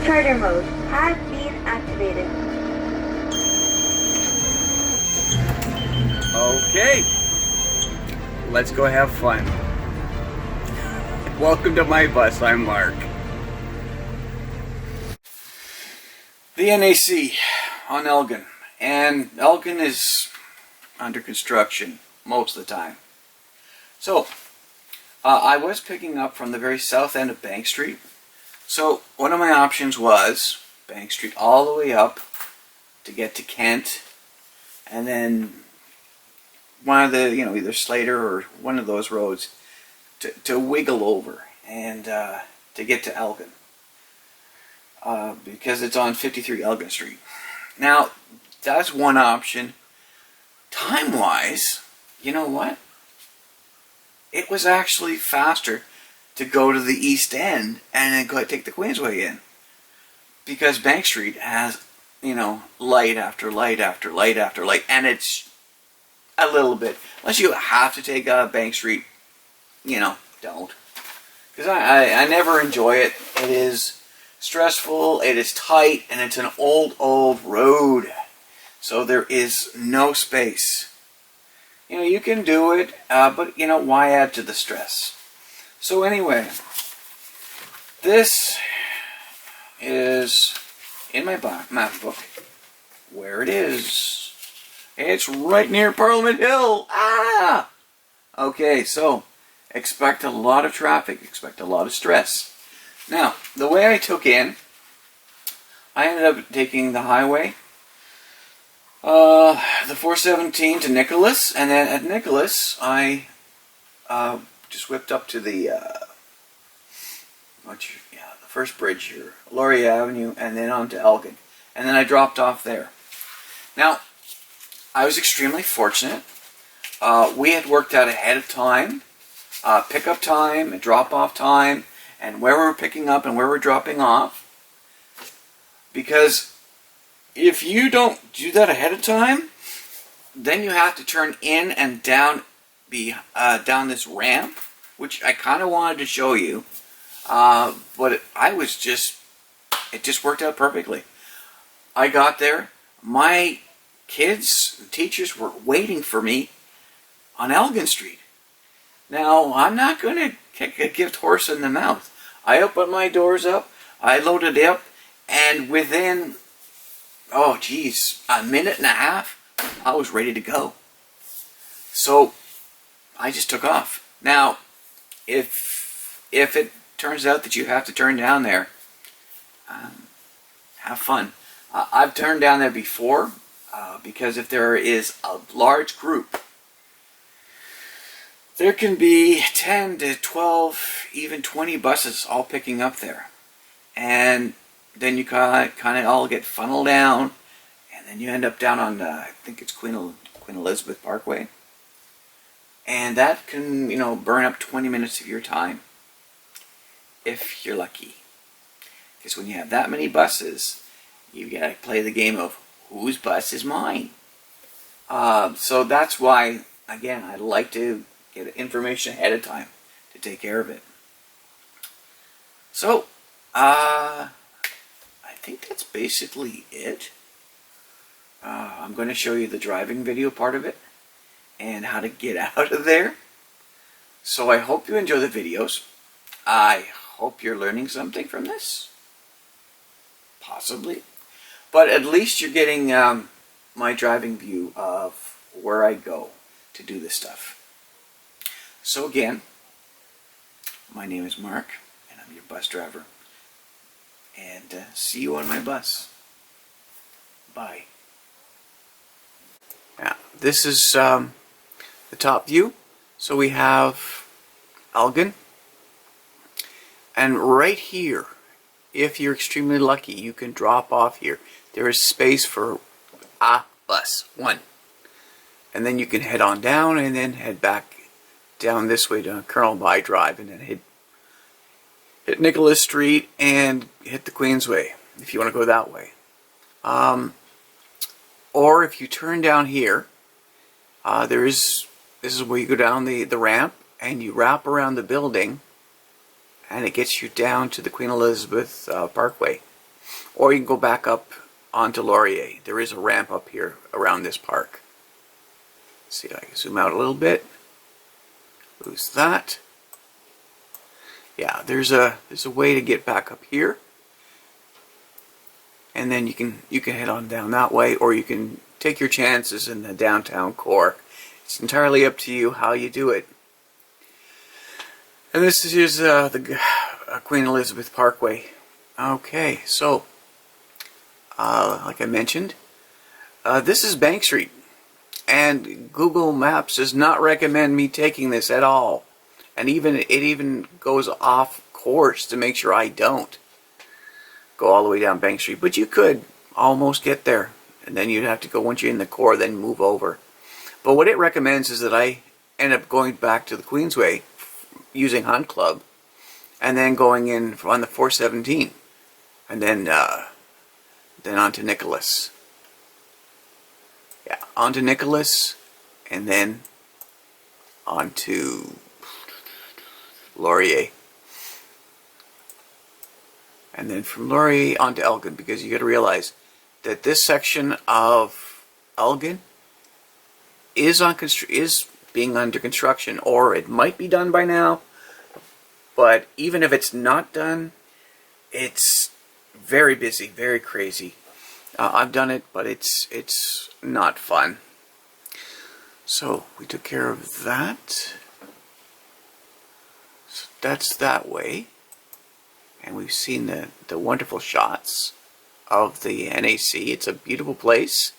Charter mode has been activated. Okay, let's go have fun. Welcome to my bus, I'm Mark. The NAC on Elgin, and Elgin is under construction most of the time. So, I was picking up from the very south end of Bank Street. So, one of my options was Bank Street all the way up to get to Kent, and then one of the, either Slater or one of those roads to wiggle over and to get to Elgin. Because it's on 53 Elgin Street. Now, that's one option. Time-wise, you know what? It was actually faster to go to the East End and then go take the Queensway in. Because Bank Street has, light after light after light after light. And it's a little bit, unless you have to take Bank Street, don't. Because I never enjoy it. It is stressful, it is tight, and it's an old road. So there is no space. You can do it, but why add to the stress? So anyway, this is in my map book where it is. It's right near Parliament Hill. Ah! Okay, so expect a lot of traffic, expect a lot of stress. Now, the way I took in, I ended up taking the highway, the 417 to Nicholas, and then at Nicholas, I just whipped up to the first bridge here, Laurier Avenue, and then on to Elgin, and then I dropped off there. Now, I was extremely fortunate. We had worked out ahead of time, pickup time and drop-off time, and where we're picking up and where we're dropping off. Because if you don't do that ahead of time, then you have to turn in and down down this ramp, which I kind of wanted to show you, but it just worked out perfectly. I got there, my kids and teachers were waiting for me on Elgin Street. Now, I'm not going to kick a gift horse in the mouth. I opened my doors up, I loaded up, and within, a minute and a half, I was ready to go. So, I just took off. Now, if it turns out that you have to turn down there, have fun. I've turned down there before, because if there is a large group, there can be 10 to 12, even 20 buses all picking up there. And then you kind of all get funneled down, and then you end up down on, I think it's Queen Elizabeth Parkway. And that can, burn up 20 minutes of your time, if you're lucky. Because when you have that many buses, you got to play the game of whose bus is mine. So that's why, again, I like to get information ahead of time to take care of it. So, I think that's basically it. I'm going to show you the driving video part of it and how to get out of there. So I hope you enjoy the videos. I hope you're learning something from this. Possibly. But at least you're getting my driving view of where I go to do this stuff. So again, my name is Mark, and I'm your bus driver. And see you on my bus. Bye. Now, this is the top view. So we have Elgin. And right here, if you're extremely lucky, you can drop off here. There is space for a bus, one. And then you can head on down and then head back down this way to Colonel By Drive and then hit Nicholas Street and hit the Queensway if you want to go that way. Or if you turn down here, this is where you go down the ramp and you wrap around the building and it gets you down to the Queen Elizabeth Parkway. or you can go back up onto Laurier. There is a ramp up here around this park. Let's see if I can zoom out a little bit. Lose that. Yeah, there's a way to get back up here, and then you can head on down that way, or you can take your chances in the downtown core. It's entirely up to you how you do it. And this is the Queen Elizabeth Parkway. Okay, so like I mentioned, this is Bank Street, and Google Maps does not recommend me taking this at all. And it even goes off course to make sure I don't go all the way down Bank Street. But you could almost get there, and then you'd have to go, once you're in the core, then move over. But what it recommends is that I end up going back to the Queensway using Hunt Club, and then going in on the 417, and then on to Nicholas. Yeah, on to Nicholas, and then on to Laurier. And then from Laurier on to Elgin, because you got to realize that this section of Elgin is being under construction, or it might be done by now. But even if it's not done, it's very busy, very crazy. I've done it, but it's not fun. So we took care of that. So that's that way. And we've seen the wonderful shots of the NAC. It's a beautiful place.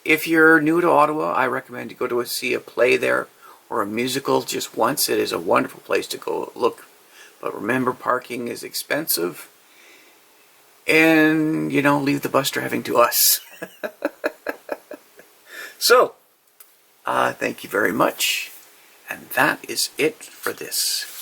If you're new to Ottawa, I recommend you go to see a play there or a musical just once. It is a wonderful place to go look. But remember, parking is expensive. And, leave the bus driving to us. So, thank you very much. And that is it for this.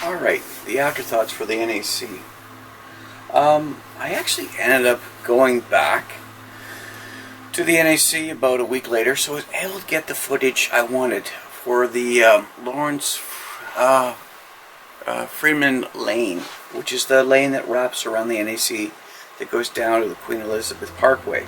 Alright, the afterthoughts for the NAC. I actually ended up going back to the NAC about a week later, so I was able to get the footage I wanted for the Lawrence Freeman Lane, which is the lane that wraps around the NAC that goes down to the Queen Elizabeth Parkway.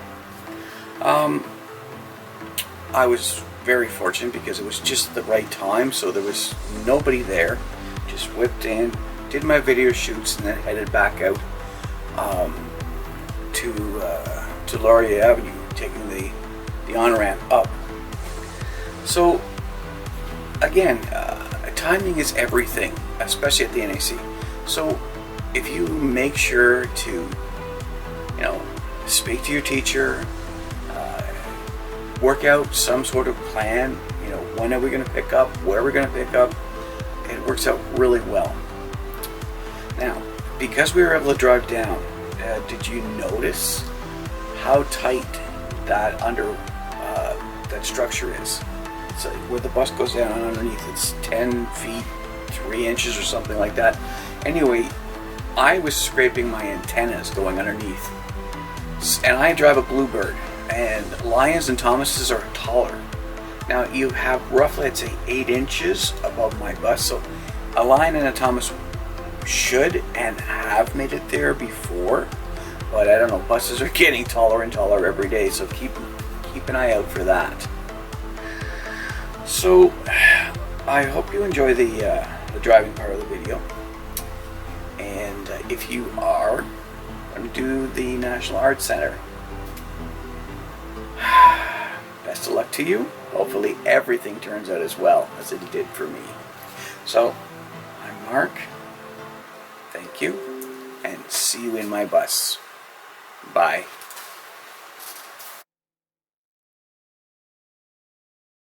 I was very fortunate because it was just the right time, so there was nobody there. Just whipped in, did my video shoots, and then headed back out to Laurier Avenue, taking the on-ramp up. So again, timing is everything, especially at the NAC. So if you make sure to, speak to your teacher, work out some sort of plan, when are we going to pick up, where we're going to pick up, it works out really well. Now, because we were able to drive down, did you notice how tight that that structure is? It's like where the bus goes down underneath, it's 10 feet 3 inches or something like that. Anyway, I was scraping my antennas going underneath, and I drive a Bluebird, and Lions and Thomases are taller. Now you have roughly, I'd say, 8 inches above my bus, so a Lion and a Thomas should and have made it there before, but I don't know, buses are getting taller and taller every day, so keep an eye out for that. So I hope you enjoy the driving part of the video, and if you are going to do the National Arts Center, best of luck to you. Hopefully everything turns out as well as it did for me. So, I'm Mark. Thank you, and see you in my bus. Bye.